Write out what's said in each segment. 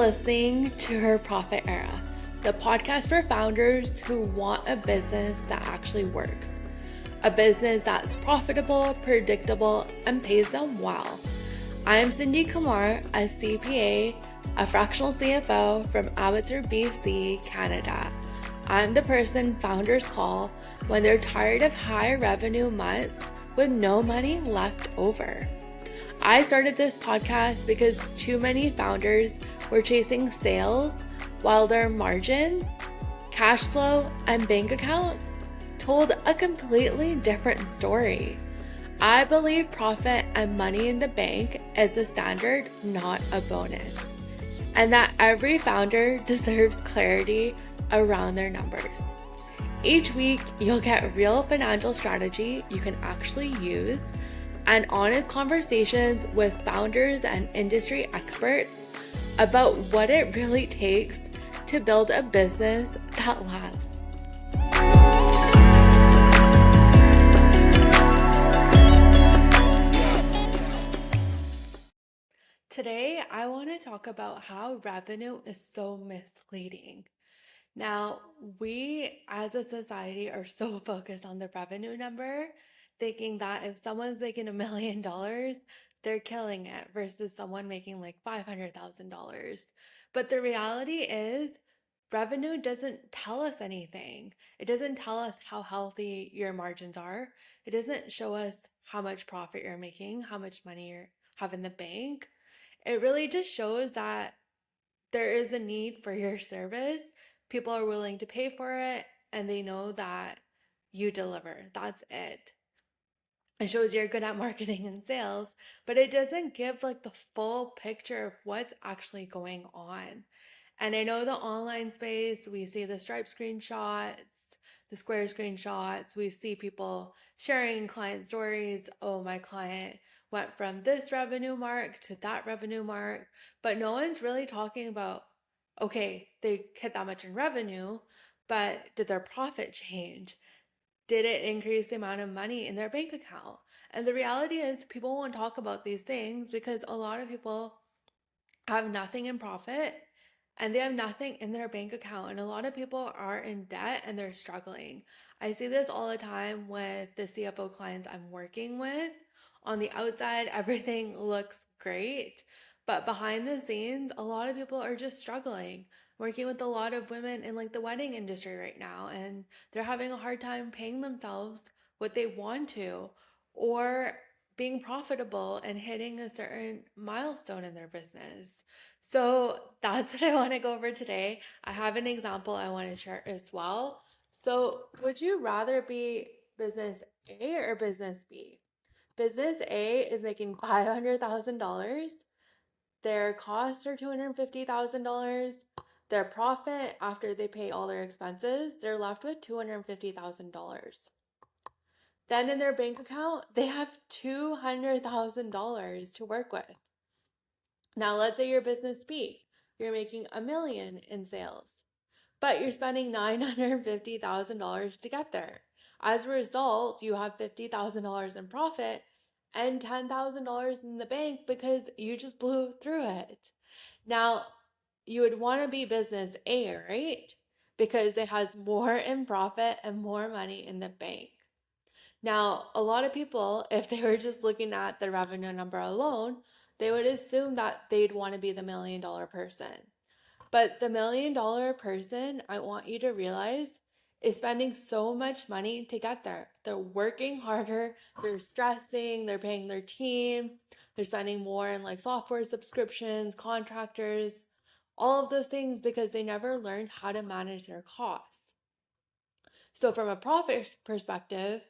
listening to Her Profit Era, the podcast for founders who want a business that actually works. A business that's profitable, predictable, and pays them well. I'm Cindy Kumar, a CPA, a fractional CFO from Abbotsford, BC, Canada. I'm the person founders call when they're tired of high revenue months with no money left over. I started this podcast because too many founders were chasing sales while their margins, cash flow, and bank accounts told a completely different story. I believe profit and money in the bank is the standard, not a bonus, and that every founder deserves clarity around their numbers. Each week, you'll get real financial strategy you can actually use and honest conversations with founders and industry experts about what it really takes to build a business that lasts. Today, I want to talk about how revenue is so misleading. Now, we as a society are so focused on the revenue number, thinking that if someone's making $1 million, they're killing it versus someone making like $500,000. But the reality is, revenue doesn't tell us anything. It doesn't tell us how healthy your margins are. It doesn't show us how much profit you're making, how much money you have in the bank. It really just shows that there is a need for your service. People are willing to pay for it and they know that you deliver. That's it. It shows you're good at marketing and sales, but it doesn't give like the full picture of what's actually going on. And I know the online space, we see the Stripe screenshots, the Square screenshots, we see people sharing client stories. Oh, my client went from this revenue mark to that revenue mark, but no one's really talking about, okay, they hit that much in revenue, but did their profit change? Did it increase the amount of money in their bank account? And the reality is, people won't talk about these things because a lot of people have nothing in profit and they have nothing in their bank account. And a lot of people are in debt and they're struggling. I see this all the time with the CFO clients I'm working with. On the outside, everything looks great, but behind the scenes, a lot of people are just struggling. Working with a lot of women in like the wedding industry right now, and they're having a hard time paying themselves what they want to, or being profitable and hitting a certain milestone in their business. So that's what I want to go over today. I have an example I want to share as well. So, would you rather be business A or business B? Business A is making $500,000. Their costs are $250,000. Their profit after they pay all their expenses, they're left with $250,000. Then in their bank account, they have $200,000 to work with. Now, let's say your business B, you're making $1 million in sales, but you're spending $950,000 to get there. As a result, you have $50,000 in profit and $10,000 in the bank because you just blew through it. Now, you would want to be business A, right? Because it has more in profit and more money in the bank. Now, a lot of people, if they were just looking at the revenue number alone, they would assume that they'd want to be the $1 million person. But the $1 million person, I want you to realize, is spending so much money to get there. They're working harder, they're stressing, they're paying their team, they're spending more in like software subscriptions, contractors, all of those things because they never learned how to manage their costs. So, from a profit perspective,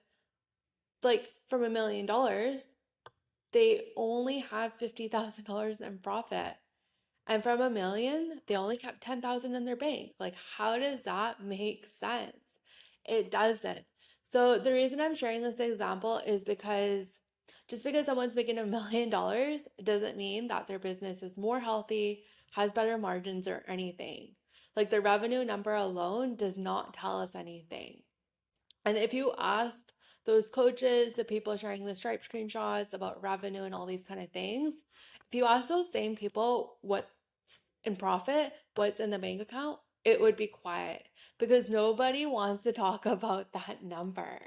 like from $1 million, they only had $50,000 in profit. And from $1 million, they only kept $10,000 in their bank. Like, how does that make sense? It doesn't. So the reason I'm sharing this example is because just because someone's making $1 million doesn't mean that their business is more healthy, has better margins, or anything. Like, the revenue number alone does not tell us anything. And if you asked those coaches, the people sharing the Stripe screenshots about revenue and all these kind of things, if you ask those same people what's in profit, what's in the bank account, it would be quiet because nobody wants to talk about that number.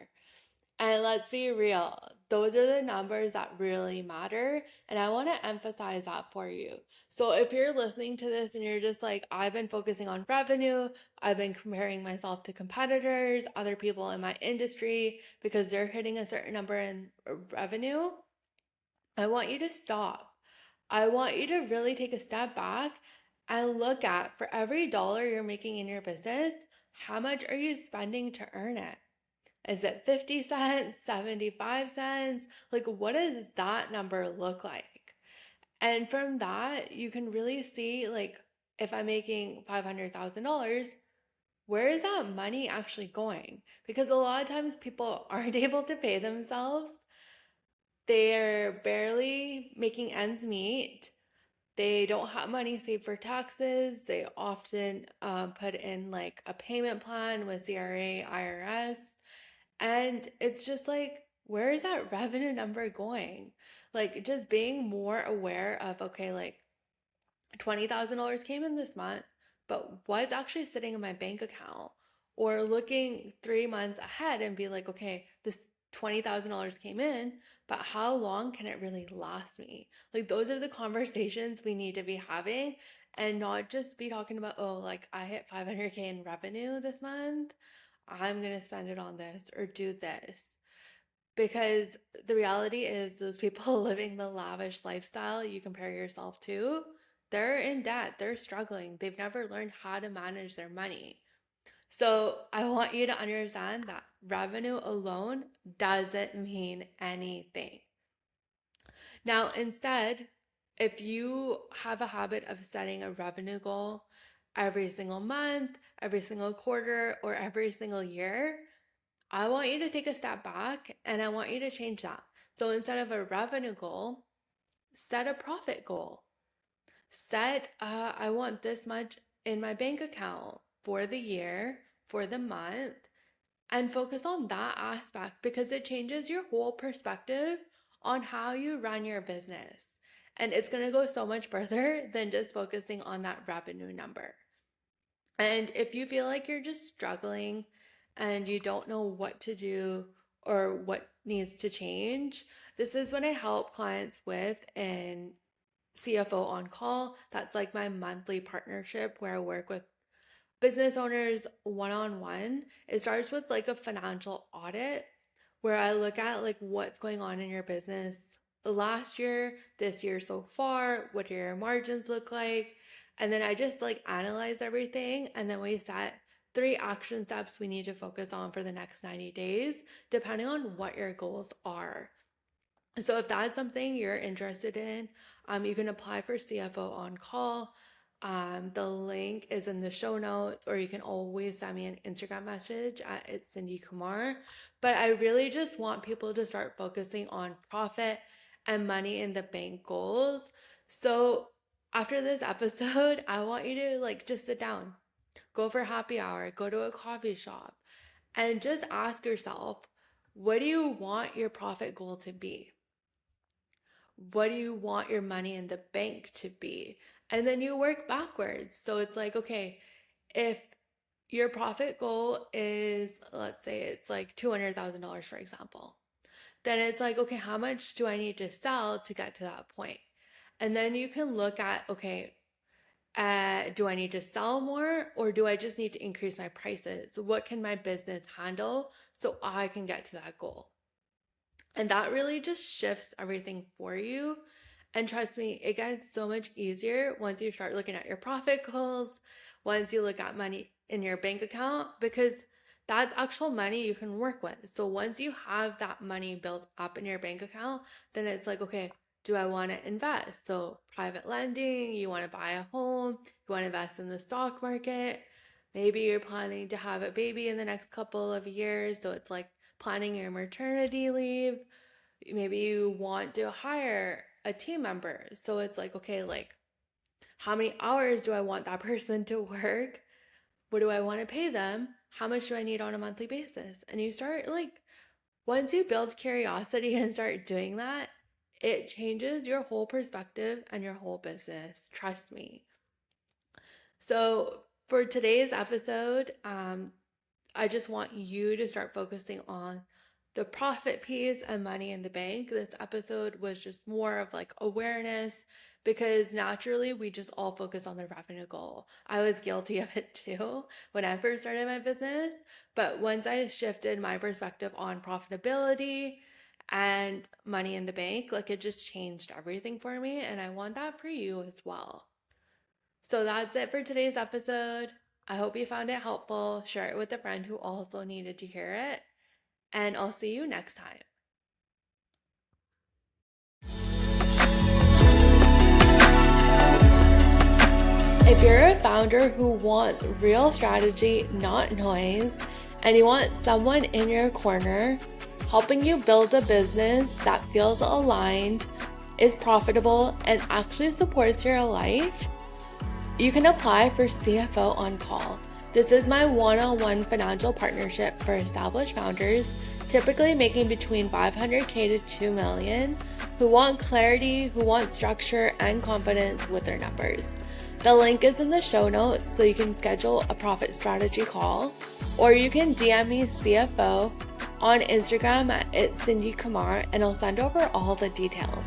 And let's be real, those are the numbers that really matter. And I want to emphasize that for you. So if you're listening to this and you're just like, I've been focusing on revenue, I've been comparing myself to competitors, other people in my industry because they're hitting a certain number in revenue, I want you to stop. I want you to really take a step back and look at for every dollar you're making in your business, how much are you spending to earn it? Is it 50 cents, 75 cents? Like, what does that number look like? And from that, you can really see, like, if I'm making $500,000, where is that money actually going? Because a lot of times people aren't able to pay themselves. They're barely making ends meet. They don't have money saved for taxes. They often put in like a payment plan with CRA, IRS. And it's just like, where is that revenue number going? Like, just being more aware of, okay, like $20,000 came in this month, but what's actually sitting in my bank account? Or looking 3 months ahead and be like, okay, this $20,000 came in, but how long can it really last me? Like, those are the conversations we need to be having and not just be talking about, oh, like I hit 500K in revenue this month. I'm going to spend it on this or do this. Because the reality is, those people living the lavish lifestyle you compare yourself to, they're in debt, they're struggling, they've never learned how to manage their money. So I want you to understand that revenue alone doesn't mean anything. Now, instead, if you have a habit of setting a revenue goal every single month, every single quarter, or every single year, I want you to take a step back and I want you to change that. So instead of a revenue goal, set a profit goal. Set, I want this much in my bank account for the year, for the month, and focus on that aspect because it changes your whole perspective on how you run your business. And it's going to go so much further than just focusing on that revenue number. And if you feel like you're just struggling and you don't know what to do or what needs to change, this is what I help clients with in CFO on Call. That's like my monthly partnership where I work with business owners one on one. It starts with like a financial audit where I look at like what's going on in your business last year, this year so far, what do your margins look like? And then I just like analyze everything and then we set 3 action steps we need to focus on for the next 90 days, depending on what your goals are. So if that's something you're interested in, you can apply for CFO on Call. The link is in the show notes, or you can always send me an Instagram message at it's Cindy Kumar. But I really just want people to start focusing on profit and money in the bank goals. So after this episode, I want you to like just sit down, go for happy hour, go to a coffee shop, and just ask yourself, what do you want your profit goal to be? What do you want your money in the bank to be? And then you work backwards. So it's like, okay, if your profit goal is, let's say it's like $200,000, for example, then it's like, okay, how much do I need to sell to get to that point? And then you can look at, okay, do I need to sell more or do I just need to increase my prices? What can my business handle so I can get to that goal? And that really just shifts everything for you. And trust me, it gets so much easier once you start looking at your profit goals, once you look at money in your bank account, because that's actual money you can work with. So once you have that money built up in your bank account, then it's like, okay, do I want to invest? So private lending, you want to buy a home, you want to invest in the stock market. Maybe you're planning to have a baby in the next couple of years. So it's like planning your maternity leave. Maybe you want to hire a team member. So it's like, okay, like how many hours do I want that person to work? What do I want to pay them? How much do I need on a monthly basis? And you start like, once you build curiosity and start doing that, it changes your whole perspective and your whole business. Trust me. So, for today's episode, I just want you to start focusing on the profit piece and money in the bank. This episode was just more of like awareness because naturally we just all focus on the revenue goal. I was guilty of it too when I first started my business. But once I shifted my perspective on profitability and money in the bank, like it just changed everything for me. And I want that for you as well. So that's it for today's episode. I hope you found it helpful. Share it with a friend who also needed to hear it. And I'll see you next time. If you're a founder who wants real strategy, not noise, and you want someone in your corner helping you build a business that feels aligned, is profitable, and actually supports your life, you can apply for CFO on Call. This is my one-on-one financial partnership for established founders, typically making between $500K to $2 million, who want clarity, who want structure and confidence with their numbers. The link is in the show notes so you can schedule a profit strategy call, or you can DM me CFO on Instagram at @CindyKamar and I'll send over all the details.